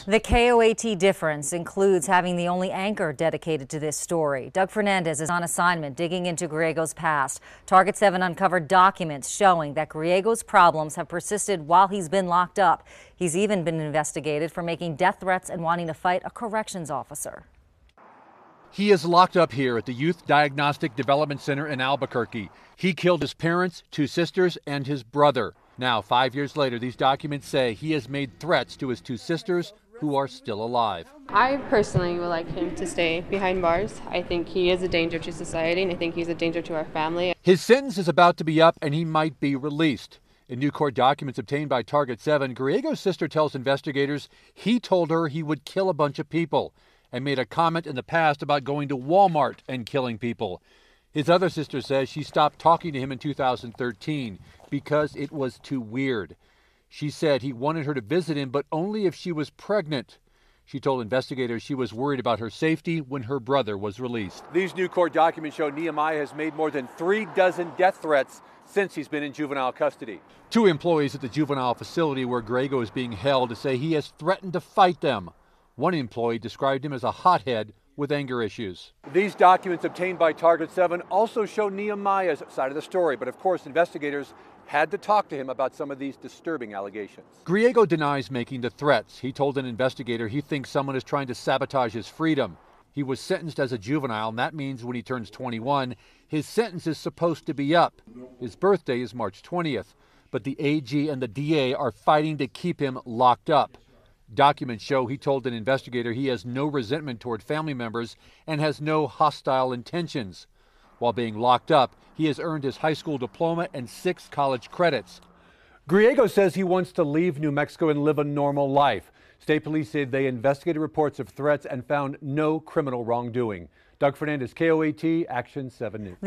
The KOAT difference includes having the only anchor dedicated to this story. Doug Fernandez is on assignment digging into Griego's past. Target 7 uncovered documents showing that Griego's problems have persisted while he's been locked up. He's even been investigated for making death threats and wanting to fight a corrections officer. He is locked up here at the Youth Diagnostic Development Center in Albuquerque. He killed his parents, 2 sisters, and his brother. Now, 5 years later, these documents say he has made threats to his 2 sisters who are still alive. I personally would like him to stay behind bars. I think he is a danger to society, and I think he's a danger to our family. His sentence is about to be up, and he might be released. In new court documents obtained by Target 7, Griego's sister tells investigators he told her he would kill a bunch of people and made a comment in the past about going to Walmart and killing people. His other sister says she stopped talking to him in 2013 because it was too weird. She said he wanted her to visit him, but only if she was pregnant. She told investigators she was worried about her safety when her brother was released. These new court documents show Nehemiah has made more than 36 death threats since he's been in juvenile custody. 2 employees at the juvenile facility where Griego is being held say he has threatened to fight them. One employee described him as a hothead with anger issues. These documents obtained by Target 7 also show Nehemiah's side of the story, but of course investigators had to talk to him about some of these disturbing allegations. Griego denies making the threats. He told an investigator he thinks someone is trying to sabotage his freedom. He was sentenced as a juvenile, and that means when he turns 21, his sentence is supposed to be up. His birthday is March 20th, but the AG and the DA are fighting to keep him locked up. Documents show he told an investigator he has no resentment toward family members and has no hostile intentions. While being locked up, he has earned his high school diploma and 6 college credits. Griego says he wants to leave New Mexico and live a normal life. State police said they investigated reports of threats and found no criminal wrongdoing. Doug Fernandez, KOAT, Action 7 News.